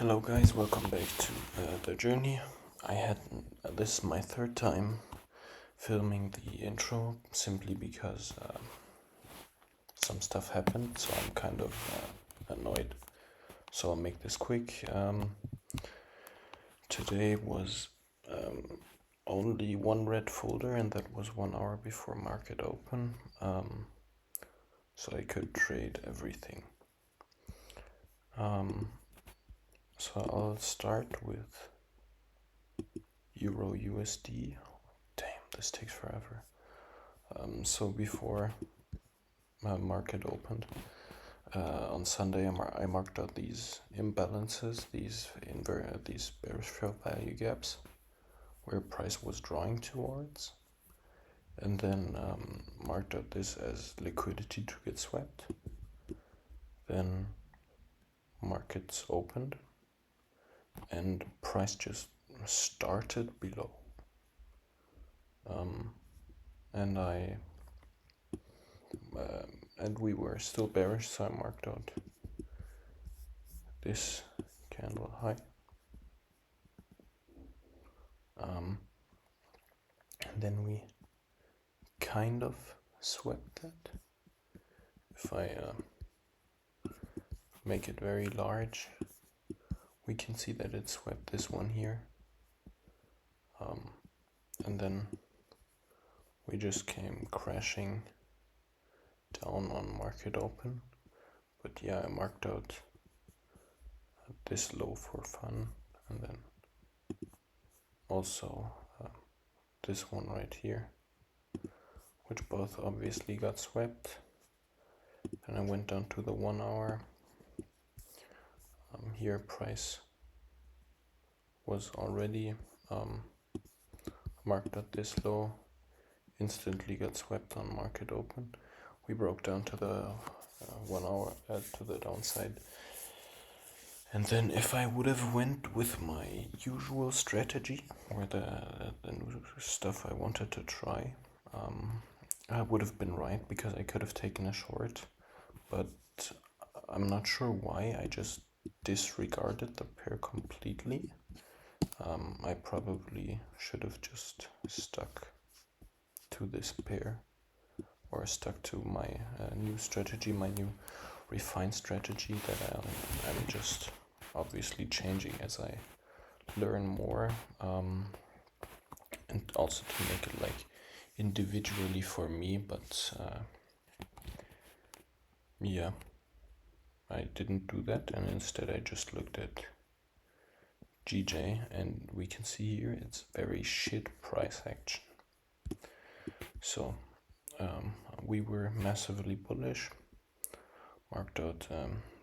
Hello guys, welcome back to the journey. This is my third time filming the intro simply because some stuff happened, so I'm kind of annoyed. So I'll make this quick. Today was only one red folder, and that was 1 hour before market open, so I could trade everything. So I'll start with Euro USD. Damn, this takes forever. So before market opened on Sunday, I marked out these imbalances, these bearish fair value gaps, where price was drawing towards, and then marked out this as liquidity to get swept. Then markets opened, and price just started below. And we were still bearish, so I marked out this candle high. And then we kind of swept that. If I make it very large, we can see that it swept this one here. And then we just came crashing down on market open. But yeah, I marked out this low for fun, and then also this one right here, which both obviously got swept. And I went down to the 1 hour. Here price was already marked at this low, instantly got swept on market open. We broke down to the 1 hour to the downside. And then if I would have went with my usual strategy, or the stuff I wanted to try, I would have been right, because I could have taken a short, but I'm not sure why I just disregarded the pair completely. I probably should have just stuck to this pair, or stuck to my new strategy, my new refined strategy that I'm just obviously changing as I learn more, and also to make it like individually for me. But yeah, I didn't do that, and instead I just looked at GJ, and we can see here it's very shit price action. So we were massively bullish, marked out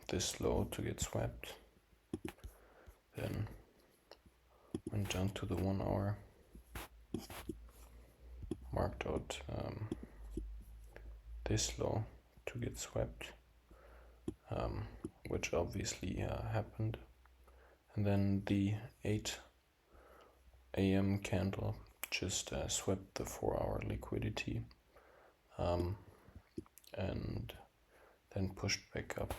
this low to get swept, then went down to the 1 hour, marked out this low to get swept, which obviously happened. And then the 8 a.m. candle just swept the 4 hour liquidity, and then pushed back up.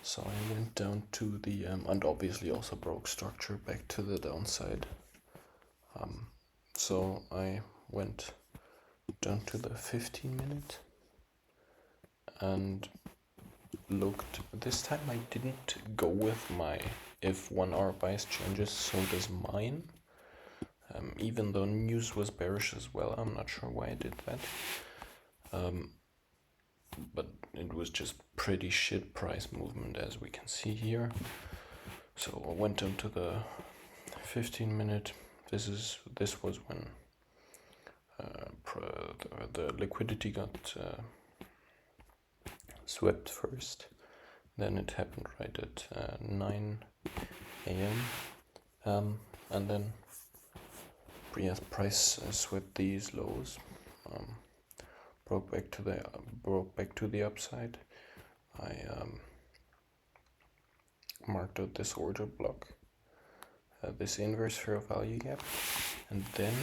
So I went down to the and obviously also broke structure back to the downside. So I went down to the 15-minute and looked. This time I didn't go with my if 1 hour bias changes, so does mine. Even though news was bearish as well, I'm not sure why I did that. But it was just pretty shit price movement, as we can see here. So I went down to the 15-minute. This was when the liquidity got swept first. Then it happened right at 9 a.m. And then price swept these lows, broke back to the upside. I marked out this order block, this inverse fair value gap, and then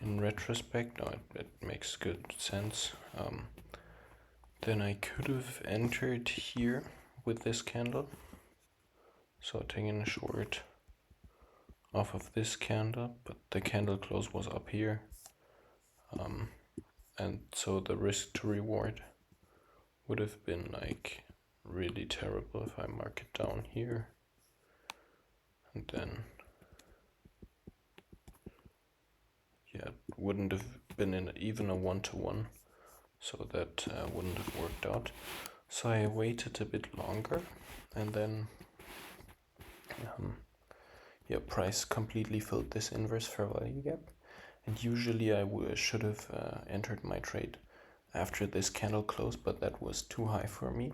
in retrospect, it makes good sense. Then I could have entered here with this candle, So taking a short off of this candle, but the candle close was up here, and so the risk to reward would have been like really terrible if I mark it down here, and then yeah, it wouldn't have been even a 1-to-1, so that wouldn't have worked out. So I waited a bit longer, and then yeah, price completely filled this inverse fair value gap, and usually I should have entered my trade after this candle close, but that was too high for me.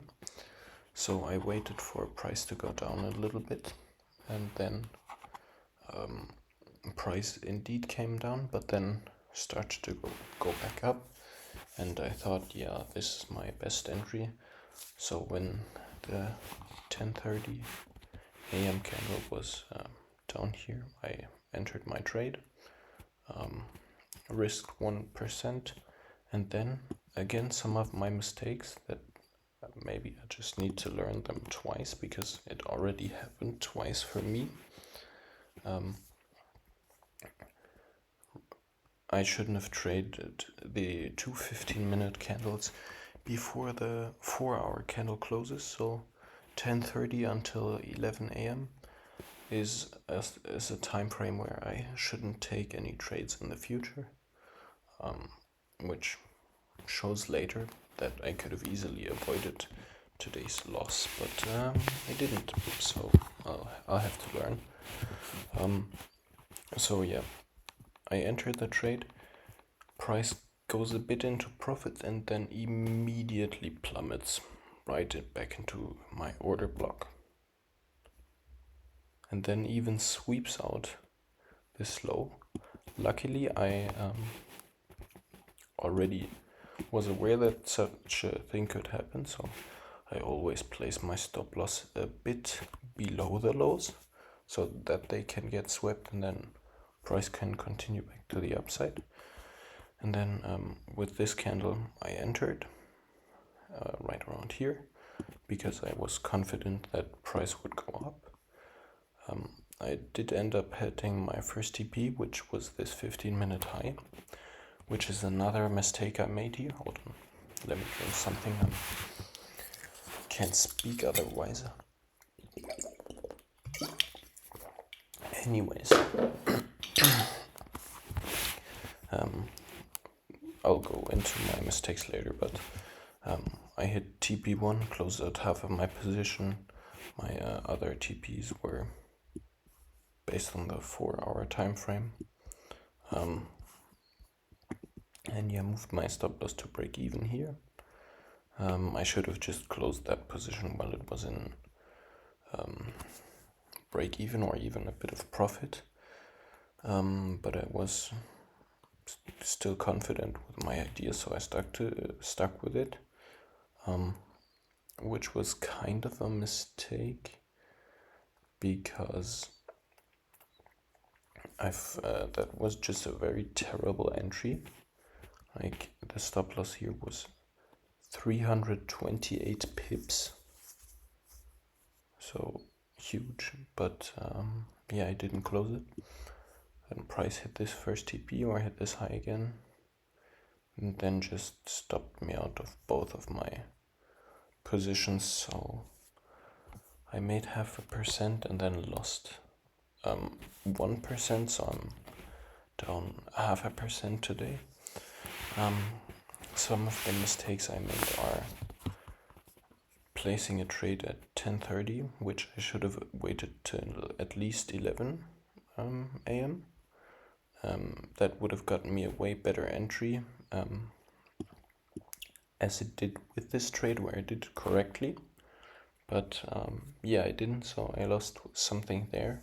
So I waited for price to go down a little bit, and then price indeed came down, but then started to go back up, and I thought, yeah, this is my best entry. So when the 10:30 a.m. candle was down here, I entered my trade, risked 1%, and then again some of my mistakes that maybe I just need to learn them twice, because it already happened twice for me. I shouldn't have traded the two 15-minute candles before the 4-hour candle closes. So 10:30 until 11 a.m. is a time frame where I shouldn't take any trades in the future, which shows later that I could have easily avoided today's loss, but I didn't, so I'll have to learn. So yeah, I entered the trade, price goes a bit into profit, and then immediately plummets right back into my order block, and then even sweeps out this low. Luckily, I already was aware that such a thing could happen, so I always place my stop loss a bit below the lows so that they can get swept, and then price can continue back to the upside. And then with this candle I entered right around here because I was confident that price would go up. I did end up hitting my first TP, which was this 15-minute high, which is another mistake I made here. Hold on, let me drink something. Can't speak otherwise. Anyways, I'll go into my mistakes later, but I hit TP1, closed out half of my position. My other TPs were based on the 4-hour time frame. And yeah, moved my stop loss to break even here. I should have just closed that position while it was in break even or even a bit of profit. But I was still confident with my idea, so I stuck with it, which was kind of a mistake because that was just a very terrible entry. Like, the stop loss here was 328 pips, so huge, but yeah, I didn't close it. Then price hit this first TP or hit this high again, and then just stopped me out of both of my positions, so I made 0.5% and then lost 1%, so I'm down 0.5% today. Some of the mistakes I made are placing a trade at 10:30, which I should have waited till at least 11 a.m. That would have gotten me a way better entry, as it did with this trade where I did it correctly. But yeah, I didn't, so I lost something there.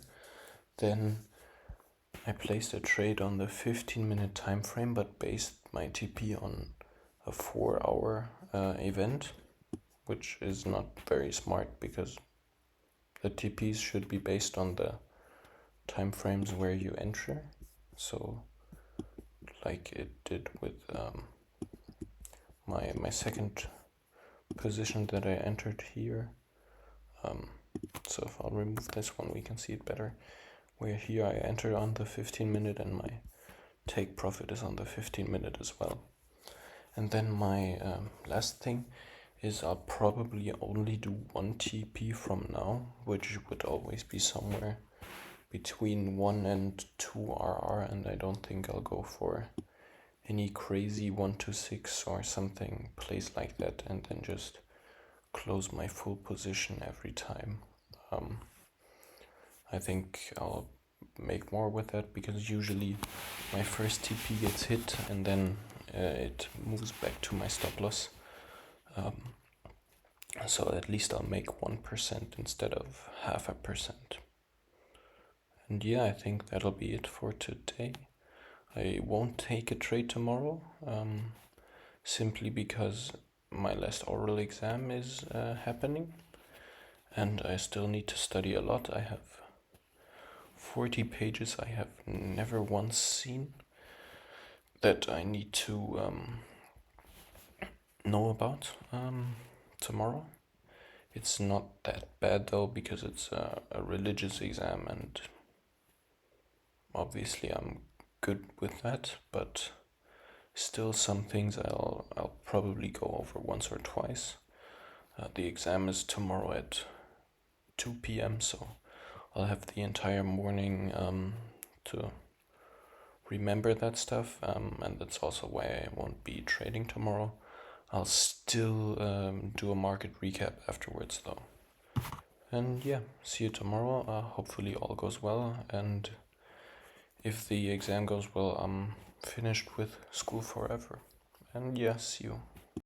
Then I placed a trade on the 15-minute time frame, but based my TP on a 4-hour event, which is not very smart because the TPs should be based on the time frames where you enter. So like it did with my second position that I entered here. So if I'll remove this one, we can see it better. Where here I enter on the 15-minute and my take profit is on the 15-minute as well. And then my last thing is I'll probably only do 1 TP from now, which would always be somewhere between 1 and 2 RR, and I don't think I'll go for any crazy 1 to 6 or something placed like that and then just close my full position every time. I think I'll make more with that because usually my first TP gets hit and then it moves back to my stop loss. So at least I'll make 1% instead of 0.5%. And yeah, I think that'll be it for today. I won't take a trade tomorrow, simply because my last oral exam is happening and I still need to study a lot. I have 40 pages I have never once seen that I need to know about tomorrow. It's not that bad though, because it's a religious exam and obviously I'm good with that, but still some things I'll probably go over once or twice. The exam is tomorrow at 2 p.m. so I'll have the entire morning to remember that stuff, and that's also why I won't be trading tomorrow. I'll still do a market recap afterwards though. And yeah, see you tomorrow. Hopefully all goes well, and if the exam goes well, I'm finished with school forever. And yeah, see you.